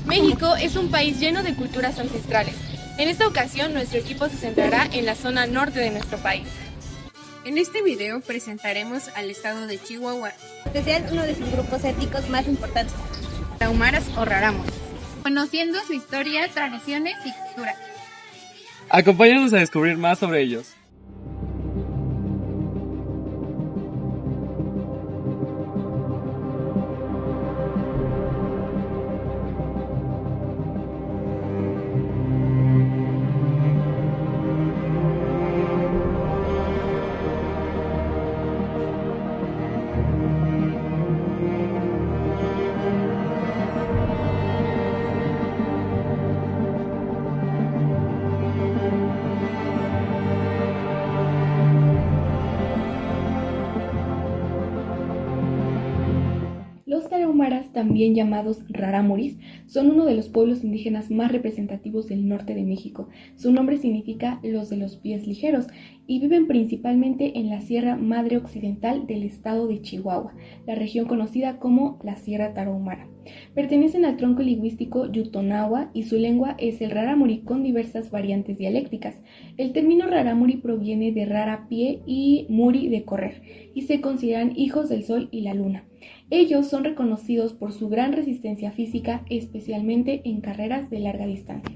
México es un país lleno de culturas ancestrales. En esta ocasión, nuestro equipo se centrará en la zona norte de nuestro país. En este video presentaremos al estado de Chihuahua, especial uno de sus grupos étnicos más importantes, tarahumaras o rarámuris, conociendo su historia, tradiciones y cultura. Acompáñanos a descubrir más sobre ellos. Los tarahumaras, también llamados rarámuris, son uno de los pueblos indígenas más representativos del norte de México. Su nombre significa los de los pies ligeros y viven principalmente en la Sierra Madre Occidental del estado de Chihuahua, la región conocida como la Sierra Tarahumara. Pertenecen al tronco lingüístico Yutonahua y su lengua es el rarámuri con diversas variantes dialécticas. El término rarámuri proviene de rara pie y muri de correr y se consideran hijos del sol y la luna. Ellos son reconocidos por su gran resistencia física, especialmente en carreras de larga distancia.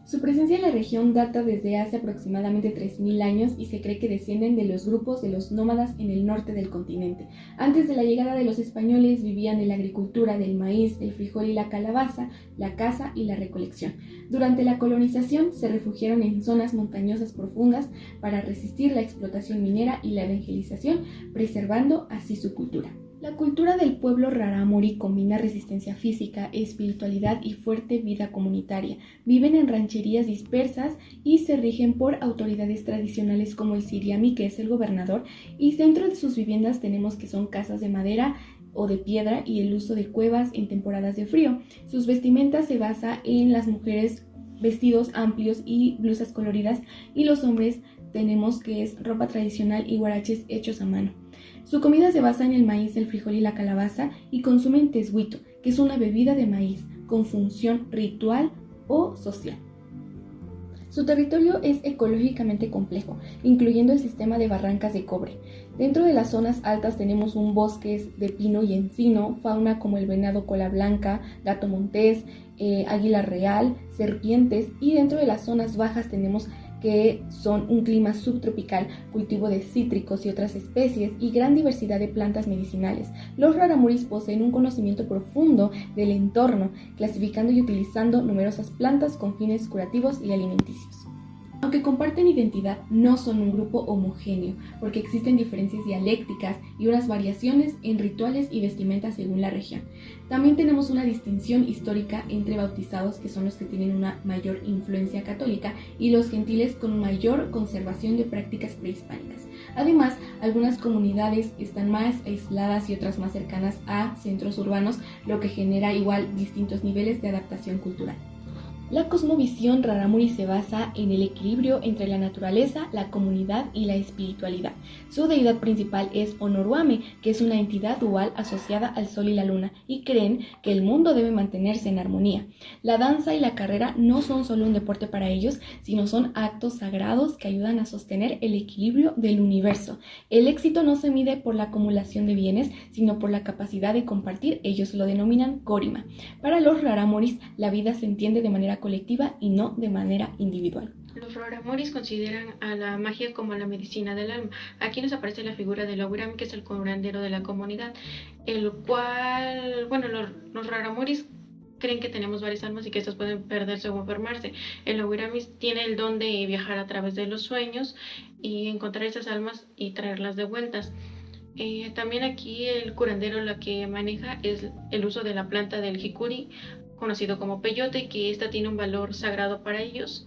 Su presencia en la región data desde hace aproximadamente 3.000 años y se cree que descienden de los grupos de los nómadas en el norte del continente. Antes de la llegada de los españoles vivían de la agricultura del maíz, el frijol y la calabaza, la caza y la recolección. Durante la colonización se refugiaron en zonas montañosas profundas para resistir la explotación minera y la evangelización, preservando así su cultura. La cultura del pueblo rarámuri combina resistencia física, espiritualidad y fuerte vida comunitaria. Viven en rancherías dispersas y se rigen por autoridades tradicionales como el siriami, que es el gobernador, y dentro de sus viviendas tenemos que son casas de madera o de piedra y el uso de cuevas en temporadas de frío. Sus vestimentas se basa en las mujeres vestidos amplios y blusas coloridas y los hombres tenemos que es ropa tradicional y huaraches hechos a mano. Su comida se basa en el maíz, el frijol y la calabaza y consumen teshuito, que es una bebida de maíz con función ritual o social. Su territorio es ecológicamente complejo, incluyendo el sistema de barrancas de cobre. Dentro de las zonas altas tenemos un bosque de pino y encino, fauna como el venado cola blanca, gato montés, águila real, serpientes, y dentro de las zonas bajas tenemos que son un clima subtropical, cultivo de cítricos y otras especies y gran diversidad de plantas medicinales. Los rarámuris poseen un conocimiento profundo del entorno, clasificando y utilizando numerosas plantas con fines curativos y alimenticios. Aunque comparten identidad, no son un grupo homogéneo, porque existen diferencias dialécticas y unas variaciones en rituales y vestimentas según la región. También tenemos una distinción histórica entre bautizados, que son los que tienen una mayor influencia católica, y los gentiles con mayor conservación de prácticas prehispánicas. Además, algunas comunidades están más aisladas y otras más cercanas a centros urbanos, lo que genera igual distintos niveles de adaptación cultural. La cosmovisión rarámuri se basa en el equilibrio entre la naturaleza, la comunidad y la espiritualidad. Su deidad principal es Onoruame, que es una entidad dual asociada al sol y la luna, y creen que el mundo debe mantenerse en armonía. La danza y la carrera no son solo un deporte para ellos, sino son actos sagrados que ayudan a sostener el equilibrio del universo. El éxito no se mide por la acumulación de bienes, sino por la capacidad de compartir. Ellos lo denominan Korima. Para los rarámuris, la vida se entiende de manera colectiva y no de manera individual. Los rarámuris consideran a la magia como la medicina del alma. Aquí nos aparece la figura del Oguram, que es el curandero de la comunidad, el cual, los rarámuris creen que tenemos varias almas y que estas pueden perderse o enfermarse. El Oguiramis tiene el don de viajar a través de los sueños y encontrar esas almas y traerlas de vueltas. También aquí el curandero lo que maneja es el uso de la planta del jicuri, conocido como peyote, que esta tiene un valor sagrado para ellos.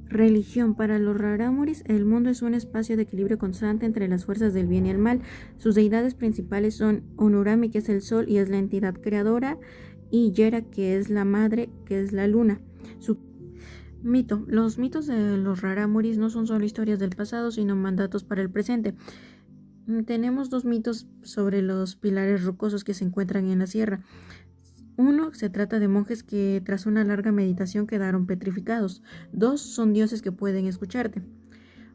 Religión. Para los rarámuris, el mundo es un espacio de equilibrio constante entre las fuerzas del bien y el mal. Sus deidades principales son Onurami, que es el sol y es la entidad creadora, y Yera, que es la madre, que es la luna. Su mito. Los mitos de los rarámuris no son solo historias del pasado, sino mandatos para el presente. Tenemos dos mitos sobre los pilares rocosos que se encuentran en la sierra. 1. Se trata de monjes que tras una larga meditación quedaron petrificados. 2. Son dioses que pueden escucharte.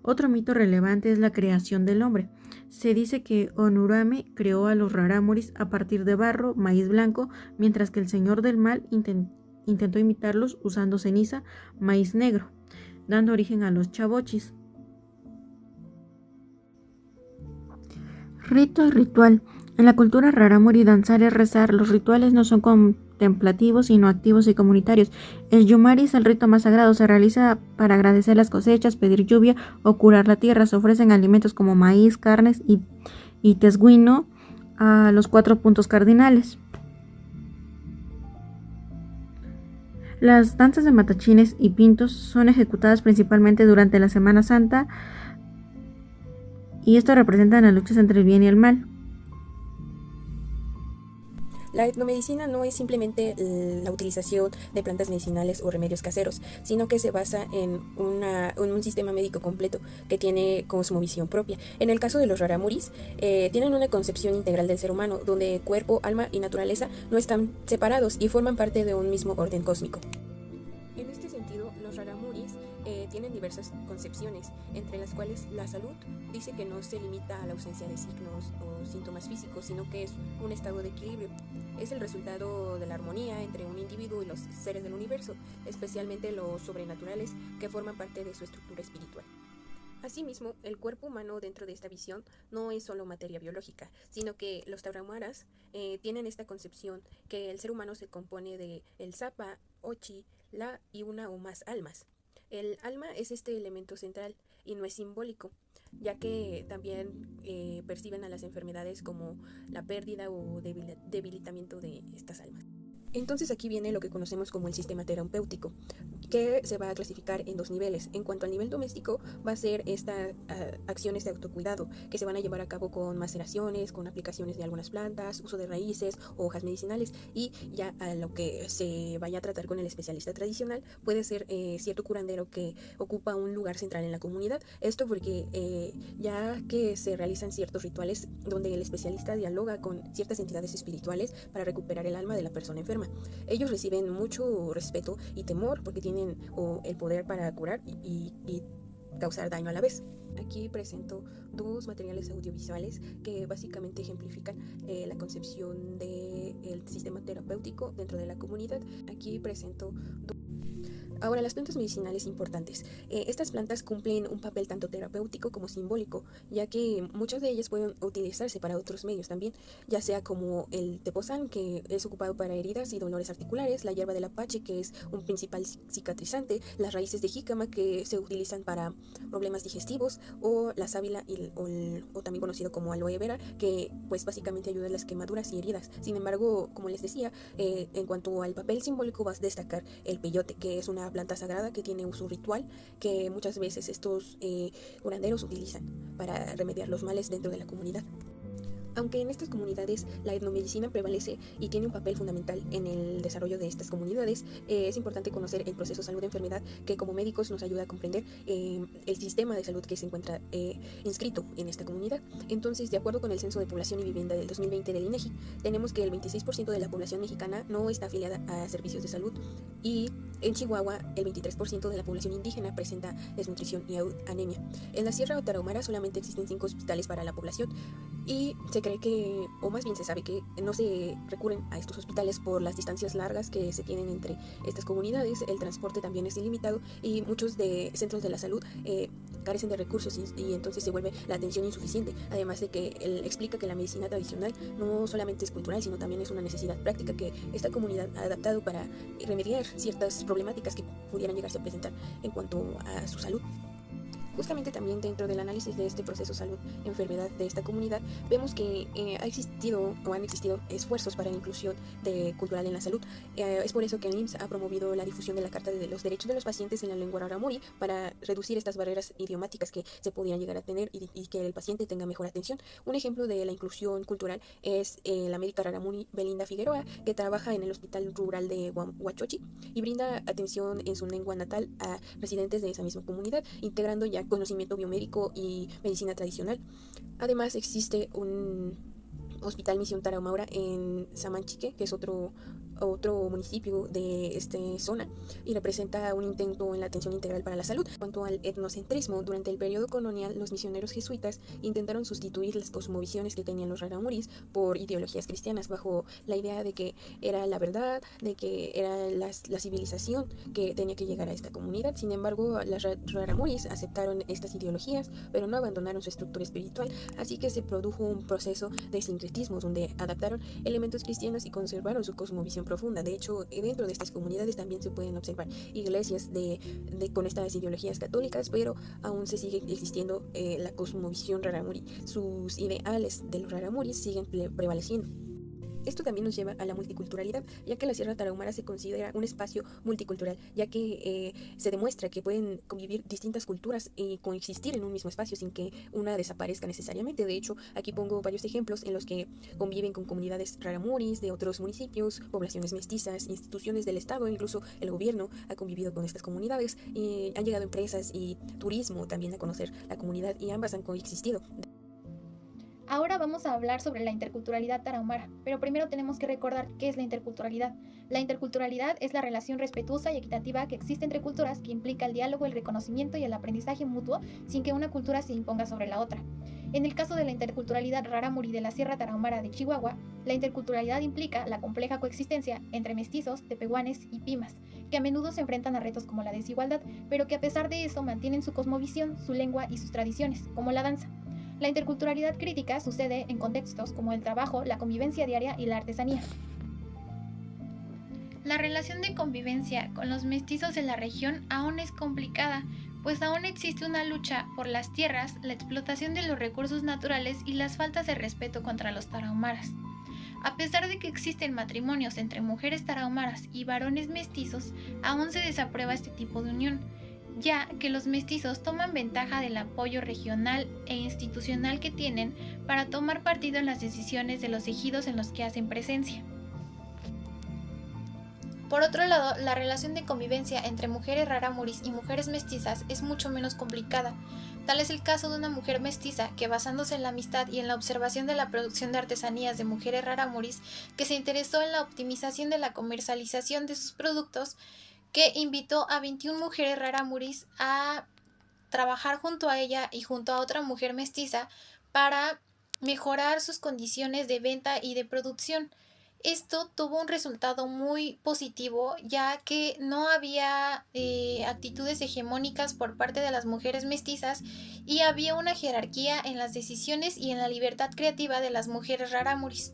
Otro mito relevante es la creación del hombre. Se dice que Onurame creó a los rarámuris a partir de barro, maíz blanco, mientras que el señor del mal intentó imitarlos usando ceniza, maíz negro, dando origen a los chavochis. Rito y ritual. En la cultura rarámuri, danzar es rezar. Los rituales no son contemplativos, sino activos y comunitarios. El yumari es el rito más sagrado. Se realiza para agradecer las cosechas, pedir lluvia o curar la tierra. Se ofrecen alimentos como maíz, carnes y tesguino a los 4 puntos cardinales. Las danzas de matachines y pintos son ejecutadas principalmente durante la Semana Santa, y esto representa las luchas entre el bien y el mal. La etnomedicina no es simplemente la utilización de plantas medicinales o remedios caseros, sino que se basa en un sistema médico completo que tiene cosmovisión propia. En el caso de los rarámuris, tienen una concepción integral del ser humano, donde cuerpo, alma y naturaleza no están separados y forman parte de un mismo orden cósmico. En este sentido, los rarámuris tienen diversas concepciones, entre las cuales la salud dice que no se limita a la ausencia de signos o síntomas físicos, sino que es un estado de equilibrio. Es el resultado de la armonía entre un individuo y los seres del universo, especialmente los sobrenaturales que forman parte de su estructura espiritual. Asimismo, el cuerpo humano dentro de esta visión no es solo materia biológica, sino que los tarahumaras tienen esta concepción que el ser humano se compone de el sapa, ochi, la y una o más almas. El alma es este elemento central y no es simbólico, ya que también perciben a las enfermedades como la pérdida o debilitamiento de estas almas. Entonces aquí viene lo que conocemos como el sistema terapéutico, que se va a clasificar en 2 niveles. En cuanto al nivel doméstico, va a ser estas acciones de autocuidado que se van a llevar a cabo con maceraciones, con aplicaciones de algunas plantas, uso de raíces, hojas medicinales, y ya a lo que se vaya a tratar con el especialista tradicional puede ser cierto curandero que ocupa un lugar central en la comunidad. Esto porque ya que se realizan ciertos rituales donde el especialista dialoga con ciertas entidades espirituales para recuperar el alma de la persona enferma. Ellos reciben mucho respeto y temor porque tienen el poder para curar y causar daño a la vez. Aquí presento 2 materiales audiovisuales que básicamente ejemplifican la concepción del sistema terapéutico dentro de la comunidad. Aquí presento Ahora, las plantas medicinales importantes. Estas plantas cumplen un papel tanto terapéutico como simbólico, ya que muchas de ellas pueden utilizarse para otros medios también, ya sea como el tepozán, que es ocupado para heridas y dolores articulares, la hierba del apache, que es un principal cicatrizante, las raíces de jícama, que se utilizan para problemas digestivos, o la sábila o también conocido como aloe vera, que pues básicamente ayuda a las quemaduras y heridas. Sin embargo, como les decía, en cuanto al papel simbólico vas a destacar el peyote, que es una planta sagrada que tiene uso ritual, que muchas veces estos curanderos utilizan para remediar los males dentro de la comunidad. Aunque en estas comunidades la etnomedicina prevalece y tiene un papel fundamental en el desarrollo de estas comunidades, es importante conocer el proceso salud-enfermedad, que como médicos nos ayuda a comprender el sistema de salud que se encuentra inscrito en esta comunidad. Entonces, de acuerdo con el Censo de Población y Vivienda del 2020 del INEGI, tenemos que el 26% de la población mexicana no está afiliada a servicios de salud, y en Chihuahua el 23% de la población indígena presenta desnutrición y anemia. En la Sierra Tarahumara solamente existen 5 hospitales para la población, y se cree que, o más bien se sabe que no se recurren a estos hospitales por las distancias largas que se tienen entre estas comunidades. El transporte también es ilimitado y muchos de centros de la salud carecen de recursos, y entonces se vuelve la atención insuficiente. Además de que él explica que la medicina tradicional no solamente es cultural, sino también es una necesidad práctica que esta comunidad ha adaptado para remediar ciertas problemáticas que pudieran llegarse a presentar en cuanto a su salud. Justamente también dentro del análisis de este proceso salud-enfermedad de esta comunidad, vemos que han existido esfuerzos para la inclusión cultural en la salud. Es por eso que el IMSS ha promovido la difusión de la Carta de los Derechos de los Pacientes en la lengua rarámuri, para reducir estas barreras idiomáticas que se podrían llegar a tener y que el paciente tenga mejor atención. Un ejemplo de la inclusión cultural es la médica rarámuri Belinda Figueroa, que trabaja en el Hospital Rural de Huachochi y brinda atención en su lengua natal a residentes de esa misma comunidad, integrando ya conocimiento biomédico y medicina tradicional. Además, existe un Hospital Misión Tarahumara en Samanchique, que es otro otro municipio de esta zona y representa un intento en la atención integral para la salud. En cuanto al etnocentrismo, durante el periodo colonial, los misioneros jesuitas intentaron sustituir las cosmovisiones que tenían los rarámuris por ideologías cristianas, bajo la idea de que era la verdad, de que era la civilización que tenía que llegar a esta comunidad. Sin embargo, las rarámuris aceptaron estas ideologías, pero no abandonaron su estructura espiritual, así que se produjo un proceso de sincretismo donde adaptaron elementos cristianos y conservaron su cosmovisión profunda. De hecho, dentro de estas comunidades también se pueden observar iglesias con estas ideologías católicas, pero aún se sigue existiendo la cosmovisión rarámuri. Sus ideales de los rarámuris siguen prevaleciendo. Esto también nos lleva a la multiculturalidad, ya que la Sierra Tarahumara se considera un espacio multicultural, ya que se demuestra que pueden convivir distintas culturas y coexistir en un mismo espacio sin que una desaparezca necesariamente. De hecho, aquí pongo varios ejemplos en los que conviven con comunidades rarámuris de otros municipios, poblaciones mestizas, instituciones del Estado, incluso el gobierno ha convivido con estas comunidades y han llegado empresas y turismo también a conocer la comunidad y ambas han coexistido. Ahora vamos a hablar sobre la interculturalidad tarahumara, pero primero tenemos que recordar qué es la interculturalidad. La interculturalidad es la relación respetuosa y equitativa que existe entre culturas, que implica el diálogo, el reconocimiento y el aprendizaje mutuo sin que una cultura se imponga sobre la otra. En el caso de la interculturalidad rarámuri de la Sierra Tarahumara de Chihuahua, la interculturalidad implica la compleja coexistencia entre mestizos, tepehuanes y pimas, que a menudo se enfrentan a retos como la desigualdad, pero que a pesar de eso mantienen su cosmovisión, su lengua y sus tradiciones, como la danza. La interculturalidad crítica sucede en contextos como el trabajo, la convivencia diaria y la artesanía. La relación de convivencia con los mestizos de la región aún es complicada, pues aún existe una lucha por las tierras, la explotación de los recursos naturales y las faltas de respeto contra los tarahumaras. A pesar de que existen matrimonios entre mujeres tarahumaras y varones mestizos, aún se desaprueba este tipo de unión, ya que los mestizos toman ventaja del apoyo regional e institucional que tienen para tomar partido en las decisiones de los ejidos en los que hacen presencia. Por otro lado, la relación de convivencia entre mujeres rarámuris y mujeres mestizas es mucho menos complicada. Tal es el caso de una mujer mestiza que, basándose en la amistad y en la observación de la producción de artesanías de mujeres rarámuris, que se interesó en la optimización de la comercialización de sus productos, que invitó a 21 mujeres rarámuris a trabajar junto a ella y junto a otra mujer mestiza para mejorar sus condiciones de venta y de producción. Esto tuvo un resultado muy positivo, ya que no había actitudes hegemónicas por parte de las mujeres mestizas y había una jerarquía en las decisiones y en la libertad creativa de las mujeres rarámuris.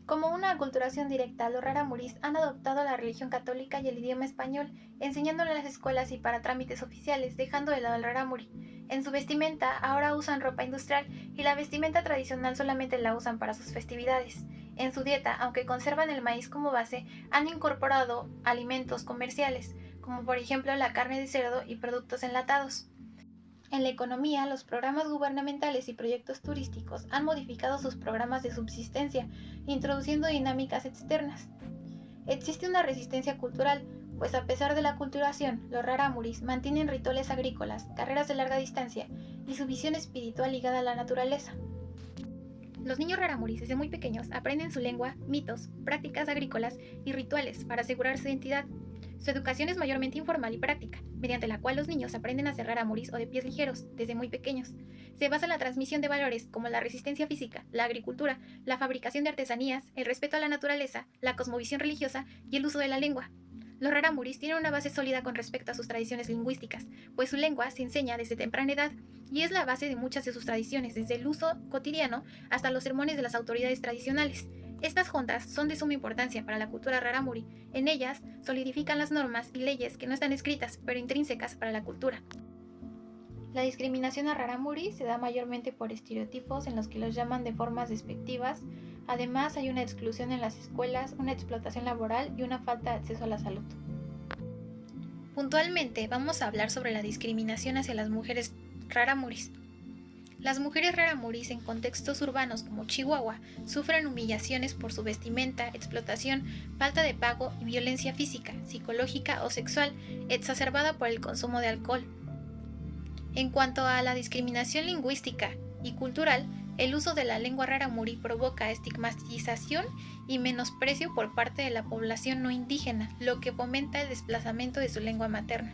Como una aculturación directa, los rarámuris han adoptado la religión católica y el idioma español, enseñándolo en las escuelas y para trámites oficiales, dejando de lado el rarámuri. En su vestimenta ahora usan ropa industrial y la vestimenta tradicional solamente la usan para sus festividades. En su dieta, aunque conservan el maíz como base, han incorporado alimentos comerciales, como por ejemplo la carne de cerdo y productos enlatados. En la economía, los programas gubernamentales y proyectos turísticos han modificado sus programas de subsistencia, introduciendo dinámicas externas. Existe una resistencia cultural, pues a pesar de la aculturación, los rarámuris mantienen rituales agrícolas, carreras de larga distancia y su visión espiritual ligada a la naturaleza. Los niños rarámuris desde muy pequeños aprenden su lengua, mitos, prácticas agrícolas y rituales para asegurar su identidad. Su educación es mayormente informal y práctica, mediante la cual los niños aprenden a ser rarámuris o de pies ligeros desde muy pequeños. Se basa en la transmisión de valores como la resistencia física, la agricultura, la fabricación de artesanías, el respeto a la naturaleza, la cosmovisión religiosa y el uso de la lengua. Los rarámuris tienen una base sólida con respecto a sus tradiciones lingüísticas, pues su lengua se enseña desde temprana edad y es la base de muchas de sus tradiciones, desde el uso cotidiano hasta los sermones de las autoridades tradicionales. Estas juntas son de suma importancia para la cultura rarámuri. En ellas solidifican las normas y leyes que no están escritas, pero intrínsecas para la cultura. La discriminación a rarámuri se da mayormente por estereotipos en los que los llaman de formas despectivas. Además, hay una exclusión en las escuelas, una explotación laboral y una falta de acceso a la salud. Puntualmente, vamos a hablar sobre la discriminación hacia las mujeres rarámuris. Las mujeres rarámuris en contextos urbanos como Chihuahua sufren humillaciones por su vestimenta, explotación, falta de pago y violencia física, psicológica o sexual, exacerbada por el consumo de alcohol. En cuanto a la discriminación lingüística y cultural, El uso de la lengua rarámuri provoca estigmatización y menosprecio por parte de la población no indígena, lo que fomenta el desplazamiento de su lengua materna.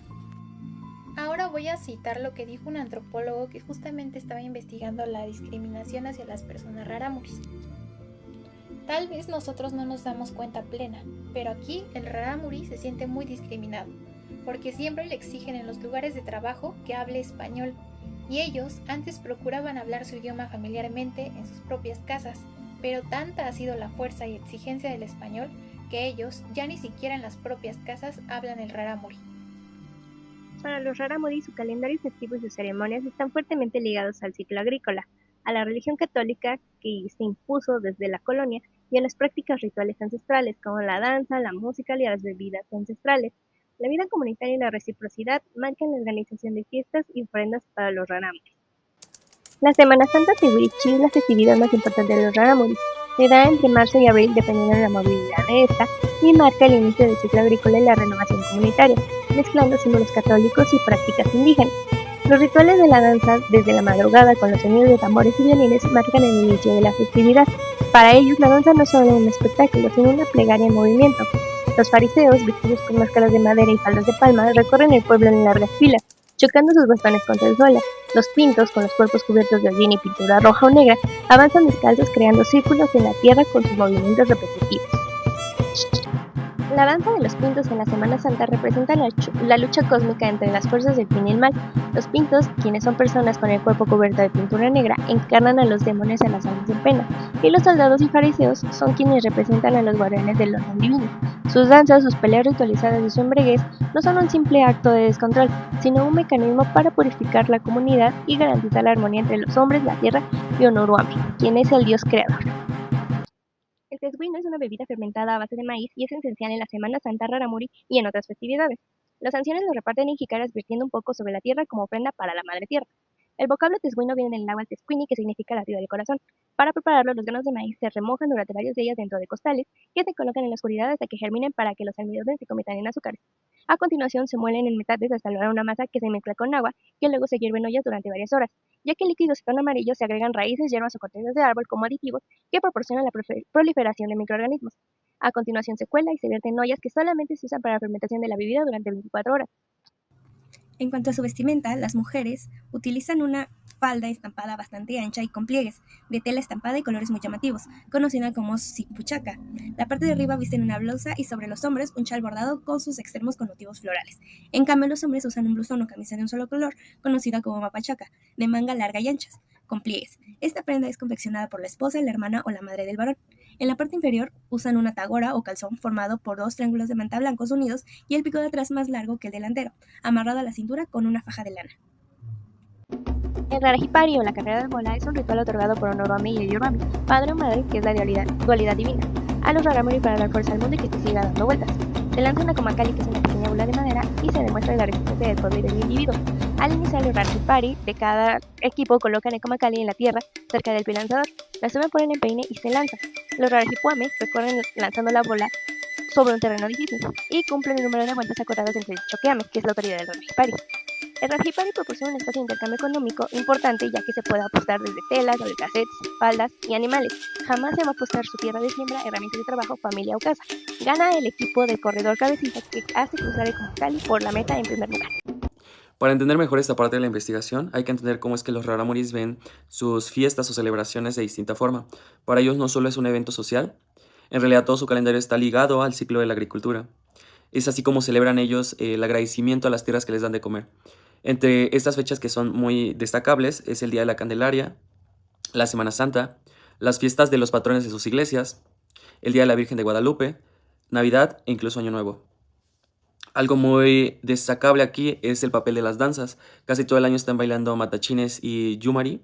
Ahora voy a citar lo que dijo un antropólogo que justamente estaba investigando la discriminación hacia las personas rarámuris. Tal vez nosotros no nos damos cuenta plena, pero aquí el rarámuri se siente muy discriminado, porque siempre le exigen en los lugares de trabajo que hable español, y ellos antes procuraban hablar su idioma familiarmente en sus propias casas, pero tanta ha sido la fuerza y exigencia del español que ellos ya ni siquiera en las propias casas hablan el rarámuri. Para los rarámuri, su calendario festivo y sus ceremonias están fuertemente ligados al ciclo agrícola, a la religión católica que se impuso desde la colonia y a las prácticas rituales ancestrales como la danza, la música y las bebidas ancestrales. La vida comunitaria y la reciprocidad marcan la organización de fiestas y ofrendas para los rarámuris. La Semana Santa Tehuichi es la festividad más importante de los rarámuris. Se da entre marzo y abril dependiendo de la movilidad de esta y marca el inicio del ciclo agrícola y la renovación comunitaria, mezclando símbolos católicos y prácticas indígenas. Los rituales de la danza desde la madrugada con los sonidos de tambores y violines marcan el inicio de la festividad. Para ellos la danza no es solo un espectáculo, sino una plegaria en movimiento. Los fariseos, vestidos con máscaras de madera y faldas de palma, recorren el pueblo en largas filas, chocando sus bastones contra el suelo. Los pintos, con los cuerpos cubiertos de hollín y pintura roja o negra, avanzan descalzos creando círculos en la tierra con sus movimientos repetitivos. La danza de los pintos en la Semana Santa representa la lucha cósmica entre las fuerzas del bien y el mal. Los pintos, quienes son personas con el cuerpo cubierto de pintura negra, encarnan a los demonios a las almas en pena, y los soldados y fariseos son quienes representan a los guardianes del orden divino. Sus danzas, sus peleas ritualizadas y su embriaguez no son un simple acto de descontrol, sino un mecanismo para purificar la comunidad y garantizar la armonía entre los hombres, la tierra y Onuruami, quien es el dios creador. El tesguino es una bebida fermentada a base de maíz y es esencial en la Semana Santa Rarámuri y en otras festividades. Los ancianos lo reparten en jícaras vertiendo un poco sobre la tierra como ofrenda para la madre tierra. El vocablo tesguino viene del náhuatl tesquini, que significa latido del corazón. Para prepararlo, los granos de maíz se remojan durante varios días dentro de costales que se colocan en la oscuridad hasta que germinen para que los almidones se conviertan en azúcares. A continuación se muelen en metates hasta lograr una masa que se mezcla con agua, que luego se hierve en ollas durante varias horas. Ya que el líquido se torna amarillo, se agregan raíces, hierbas o cortezas de árbol como aditivos que proporcionan la proliferación de microorganismos. A continuación se cuela y se vierte en ollas que solamente se usan para la fermentación de la bebida durante 24 horas. En cuanto a su vestimenta, las mujeres utilizan una falda estampada bastante ancha y con pliegues, de tela estampada y colores muy llamativos, conocida como sipuchaca. La parte de arriba visten una blusa y sobre los hombres un chal bordado con sus extremos con motivos florales. En cambio, los hombres usan un blusón o camisa de un solo color, conocida como mapachaca, de manga larga y anchas, con pliegues. Esta prenda es confeccionada por la esposa, la hermana o la madre del varón. En la parte inferior usan una tagora o calzón formado por dos triángulos de manta blancos unidos y el pico de atrás más largo que el delantero, amarrado a la cintura con una faja de lana. El Rarajipari o la carrera de bola es un ritual otorgado por Onuruami y Yoruami, padre o madre, que es la dualidad divina, a los rarámuri para dar fuerza al mundo y que se siga dando vueltas. Se lanza una comacali, que es una pequeña bola de madera, y se demuestra la resistencia del pueblo y del individuo. Al iniciar el Rarajipari, de cada equipo colocan el comacali en la tierra, cerca del pie lanzador, la suben por el empeine y se lanza. Los Rarajipuame recorren lanzando la bola sobre un terreno difícil y cumplen el número de vueltas acotadas entre el choqueame, que es la autoridad del Rarajipari. El Rarajipari proporciona un espacio de intercambio económico importante, ya que se puede apostar desde telas, cassettes, faldas y animales. Jamás se va a apostar su tierra de siembra, herramientas de trabajo, familia o casa. Gana el equipo del corredor cabecita, que hace cruzar el comacali por la meta en primer lugar. Para entender mejor esta parte de la investigación, hay que entender cómo es que los rarámuris ven sus fiestas o celebraciones de distinta forma. Para ellos no solo es un evento social, en realidad todo su calendario está ligado al ciclo de la agricultura. Es así como celebran ellos el agradecimiento a las tierras que les dan de comer. Entre estas fechas que son muy destacables es el Día de la Candelaria, la Semana Santa, las fiestas de los patrones de sus iglesias, el Día de la Virgen de Guadalupe, Navidad e incluso Año Nuevo. Algo muy destacable aquí es el papel de las danzas. Casi todo el año están bailando matachines y yumari,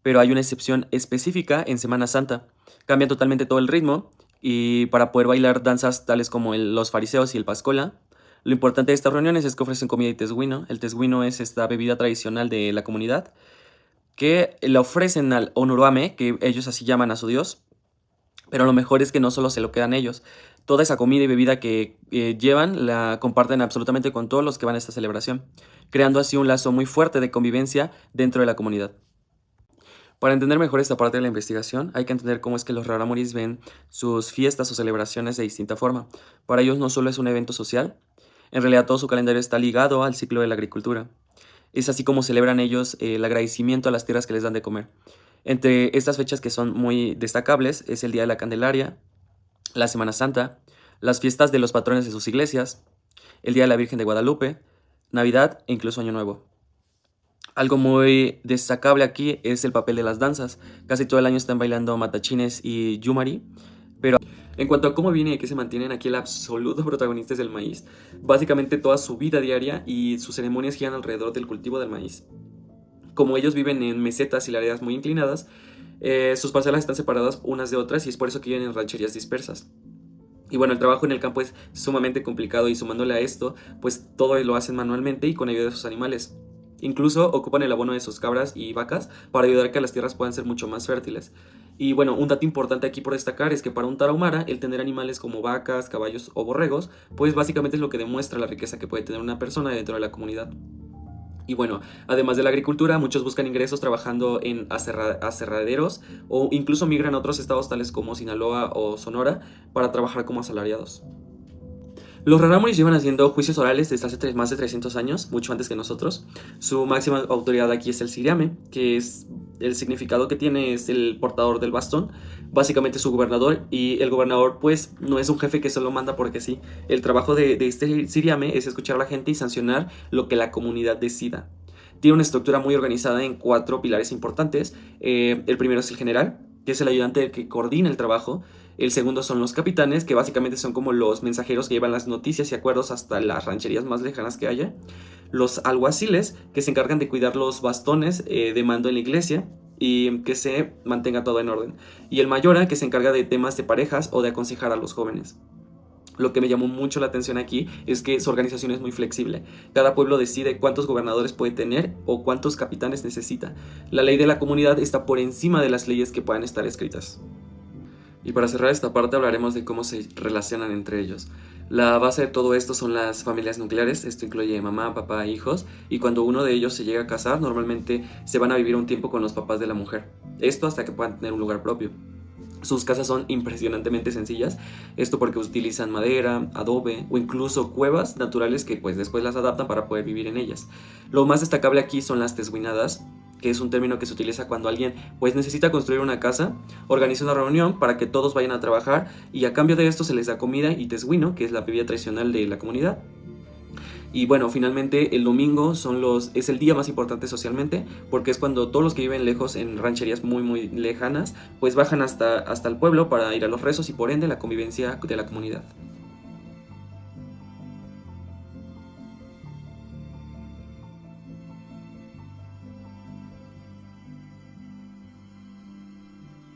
pero hay una excepción específica en Semana Santa. Cambia totalmente todo el ritmo y para poder bailar danzas tales como los fariseos y el pascola, lo importante de estas reuniones es que ofrecen comida y tesguino. El tesguino es esta bebida tradicional de la comunidad que la ofrecen al Onuruame, que ellos así llaman a su dios. Pero lo mejor es que no solo se lo quedan ellos. Toda esa comida y bebida que llevan la comparten absolutamente con todos los que van a esta celebración, creando así un lazo muy fuerte de convivencia dentro de la comunidad. Para entender mejor esta parte de la investigación, hay que entender cómo es que los rarámuris ven sus fiestas o celebraciones de distinta forma. Para ellos no solo es un evento social, en realidad todo su calendario está ligado al ciclo de la agricultura. Es así como celebran ellos el agradecimiento a las tierras que les dan de comer. Entre estas fechas que son muy destacables es el Día de la Candelaria, la Semana Santa, las fiestas de los patrones de sus iglesias, el Día de la Virgen de Guadalupe, Navidad e incluso Año Nuevo. Algo muy destacable aquí es el papel de las danzas. Casi todo el año están bailando matachines y yumari, pero en cuanto a cómo viene y qué se mantienen, aquí el absoluto protagonista es el maíz. Básicamente toda su vida diaria y sus ceremonias giran alrededor del cultivo del maíz. Como ellos viven en mesetas y laderas muy inclinadas, sus parcelas están separadas unas de otras y es por eso que viven en rancherías dispersas. Y bueno, el trabajo en el campo es sumamente complicado y sumándole a esto, pues todo lo hacen manualmente y con ayuda de sus animales. Incluso ocupan el abono de sus cabras y vacas para ayudar a que las tierras puedan ser mucho más fértiles. Y bueno, un dato importante aquí por destacar es que para un tarahumara, el tener animales como vacas, caballos o borregos, pues básicamente es lo que demuestra la riqueza que puede tener una persona dentro de la comunidad. Y bueno, además de la agricultura, muchos buscan ingresos trabajando en aserraderos o incluso migran a otros estados tales como Sinaloa o Sonora para trabajar como asalariados. Los rarámuris llevan haciendo juicios orales desde hace más de 300 años, mucho antes que nosotros. Su máxima autoridad aquí es el siriame, que es el significado que tiene es el portador del bastón, básicamente su gobernador, y el gobernador pues no es un jefe que solo manda porque sí. El trabajo de este siriame es escuchar a la gente y sancionar lo que la comunidad decida. Tiene una estructura muy organizada en 4 pilares importantes. El primero es el general, que es el ayudante que coordina el trabajo. El segundo son los capitanes, que básicamente son como los mensajeros que llevan las noticias y acuerdos hasta las rancherías más lejanas que haya. Los alguaciles, que se encargan de cuidar los bastones de mando en la iglesia y que se mantenga todo en orden. Y el mayora, que se encarga de temas de parejas o de aconsejar a los jóvenes. Lo que me llamó mucho la atención aquí es que su organización es muy flexible. Cada pueblo decide cuántos gobernadores puede tener o cuántos capitanes necesita. La ley de la comunidad está por encima de las leyes que puedan estar escritas. Y para cerrar esta parte hablaremos de cómo se relacionan entre ellos. La base de todo esto son las familias nucleares, esto incluye mamá, papá, hijos, y cuando uno de ellos se llega a casar, normalmente se van a vivir un tiempo con los papás de la mujer. Esto hasta que puedan tener un lugar propio. Sus casas son impresionantemente sencillas, esto porque utilizan madera, adobe o incluso cuevas naturales que pues después las adaptan para poder vivir en ellas. Lo más destacable aquí son las tesguinadas, que es un término que se utiliza cuando alguien pues necesita construir una casa, organiza una reunión para que todos vayan a trabajar y a cambio de esto se les da comida y tesguino, que es la bebida tradicional de la comunidad. Y bueno, finalmente el domingo es el día más importante socialmente, porque es cuando todos los que viven lejos en rancherías muy lejanas, pues bajan hasta el pueblo para ir a los rezos y por ende la convivencia de la comunidad.